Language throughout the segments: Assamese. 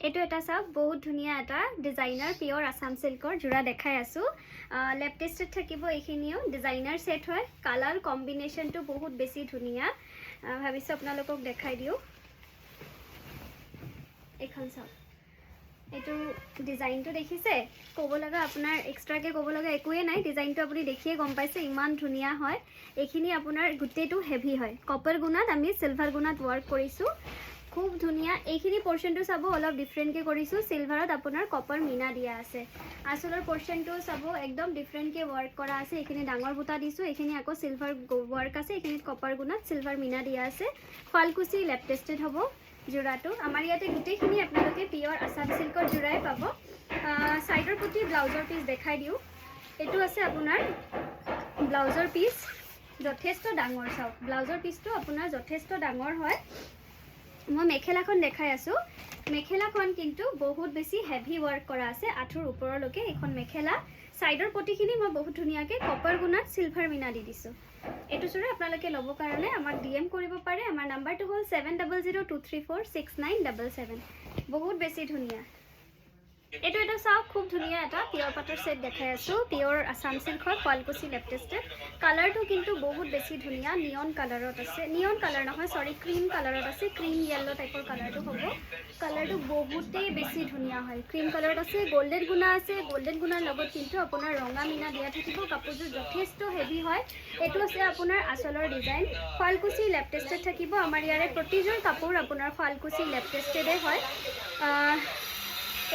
এইটো এটা চাওক বহুত ধুনীয়া এটা ডিজাইনাৰ পিওৰ আসাম সিল্কৰ জোড়া দেখাই আছো লেপ টেস্টেড থাকিব এইখিনিও ডিজাইনাৰ সেট হয় কালার কম্বিনেশনটো বহুত বেছি ধুনীয়া ভাবিছো আপোনালোকক দেখাই দিও এখন চাওক এইটো ডিজাইনটো দেখিছে ক'ব লগা আপোনাৰ এক্সট্ৰাকে ক'ব লগা একোৱে নাই ডিজাইনটো আপুনি দেখিয়ে গম পাইছে ইমান ধুনীয়া হয় এইখিনি আপোনাৰ গুটেটো হেভি হয় কপাৰ গুণাত আমি সিলভাৰ গুণাত ওয়াৰ্ক কৰিছো খুব ধুনীয়া এইখিনি পোৰ্শনটো চাব অলপ ডিফাৰেন্টকে কৰিছো সিলভাৰত আপোনাৰ কপাৰ মিনা দিয়া আছে আসলৰ পোৰ্শনটো চাব একদম ডিফাৰেন্টকে ওয়াৰ্ক কৰা আছে এইখিনি ডাঙৰ বুটা দিছো এইখিনি আকৌ সিলভাৰ ওয়াৰ্ক আছে এইখিনিত কপাৰ গুণাত সিলভাৰ মিনা দিয়া আছে ফালকুচি লেপ টেস্টেড হ'ব জোড়াটো আমাৰ ইয়াতে গুটেখিনি আপোনালোকে পিওৰ আসাম সিল্কৰ জোড়াই পাব সাইডৰ প্ৰতি ব্লাউজৰ পিস দেখাই দিও এটো আছে আপোনাৰ ব্লাউজৰ পিস যথেষ্ট ডাঙৰ চাওক ব্লাউজৰ পিসটো আপোনাৰ যথেষ্ট ডাঙৰ হয় মই মেখেলাখন দেখাই আছো মেখেলাখন কিন্তু বহুত বেছি হেভি ওয়ার্ক কৰা আছে আঠুৰ ওপৰলৈকে এখন মেখেলা সাইডৰ পটিখিনি মই বহুত ধুনীয়াকে কপাৰ গুণাত সিলভাৰ মিনা দি দিছো এটো সৰে আপোনালোকে লব কাৰণে আমাক ডিএম কৰিব পাৰে আমাৰ নাম্বাৰটো হ'ল 7002346977 বহুত বেছি ধুনীয়া এটো এটা চাওক খুব ধুনীয়া এটা পিওর পাটৰ সেট দেখাই আছো পিওৰ আসাম সিল্কৰ ফালকুচি লেপ টেস্টেড কালাৰটো কিন্তু বহুত বেছি ধুনীয়া নিয়ন কালাৰত আছে নিয়ন কালাৰ নহয় সৰি ক্ৰীম কালাৰত আছে ক্ৰীম ইয়েলো টাইপৰ কালাৰটো হ'ব কালাৰটো বহুতেই বেছি ধুনীয়া হয় ক্ৰীম কালাৰত আছে গোল্ডেন গুণা আছে গোল্ডেন গুণাৰ লগত কিন্তু আপোনাৰ ৰঙা মিনা দিয়া থাকিব কাপোৰটো যথেষ্ট হেভি হয় এটো আছে আপোনাৰ আসলৰ ডিজাইন ফালকুচি লেপ টেস্টেড থাকিব আমাৰ ইয়াৰে প্ৰতিযোৰ কাপোৰ আপোনাৰ ফালকুচি লেপ টেস্টেডে হয়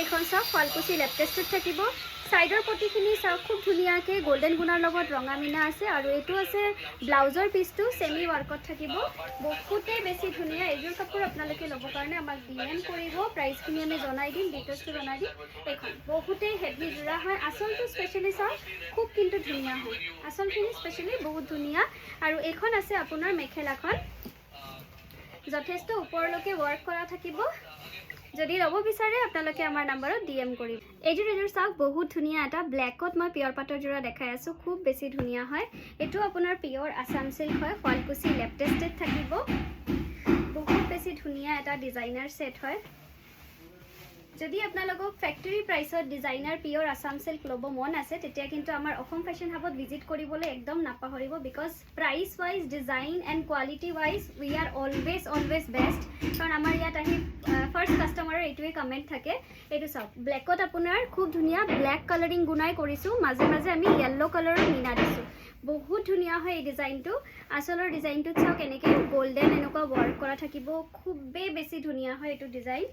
এখন চাওক ফালকুচি লেপ টেস্টেড থাকিব সাইডৰ পটিখিনি চাওক খুব ধুনীয়াকে গোল্ডেন গুণাৰ লগত ৰঙা মিনা আছে আৰু এটো আছে ব্লাউজৰ পিসটো সেমি ওয়াৰ্কত থাকিব বহুতে বেছি ধুনীয়া এইযোৰ কাপোৰ আপোনালোকে ল'ব কাৰণে আমাক ডিএম কৰিব প্ৰাইসখিনি আমি জনাই দিম ডিটেইলছটো জনাই দিম এখন বহুতে হেভি জোড়া হয় আসলটো স্পেশালি চাওক খুব কিন্তু ধুনীয়া হয় আসলখিনি স্পেশালি বহুত ধুনীয়া আৰু এখন আছে আপোনাৰ মেখেলাখন যথেষ্ট ওপৰলৈকে ওয়াৰ্ক কৰা থাকিব যদি লব বিচাৰে আপোনালোকে আমাৰ নম্বৰত ডিএম কৰিব এইযোৰ চাওক বহুত ধুনীয়া এটা ব্ল্যাকত মই পিওৰ পাটৰ জোড়া দেখাই আছো খুব বেছি ধুনীয়া হয় এটো আপোনাৰ পিওর আসাম সিল্ক হয় ফালকুচি লেপ টেস্টেড থাকিব বহুত বেছি ধুনীয়া এটা ডিজাইনাৰ সেট হয় যদি আপোনালোকক factory প্ৰাইসত designer pure Assam silk লব মন আছে তেতিয়া কিন্তু আমাৰ অসম ফ্যাশন হাবত ভিজিট কৰিবলৈ একদম নাপাহৰিব because price wise design and quality wise we are always best কাৰণ আমাৰ ইয়াত আহি ফাৰ্স্ট কাস্টমাৰৰ এইটোৱে কমেন্ট থাকে এইটো চাওক ব্ল্যাকত আপোনাৰ খুব ধুনীয়া ব্ল্যাক কালাৰিং গুনাই কৰিছো মাজে মাজে আমি ইয়েলো কালাৰৰ মিনা দিছো বহুত ধুনীয়া হয় এই ডিজাইনটো আসলৰ ডিজাইনটো চাওক এনেকে গোল্ডেন এনেকুৱা ওয়াৰ্ক কৰা থাকিব খুববে বেছি ধুনীয়া হয় এইটো ডিজাইন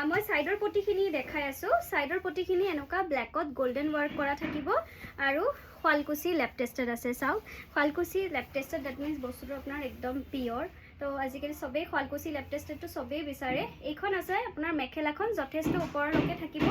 মই সাইডৰ পটিখিনি দেখাই আছো সাইডৰ পটিখিনি এনেকুৱা ব্ল্যাকত গোল্ডেন ওয়াৰ্ক কৰা থাকিব আৰু ফালকুচি লেপ টেস্টেড আছে চাওক ফালকুচি লেপ টেস্টেড দ্যাট মিন্স বস্তুটো আপোনাৰ একদম পিওৰ তো আজিকালি সবে ফালকুচি লেপ টেস্টেডটো সবে বিচাৰে এইখন আছে আপোনাৰ মেখেলাখন যথেষ্ট ওপৰলৈকে থাকিব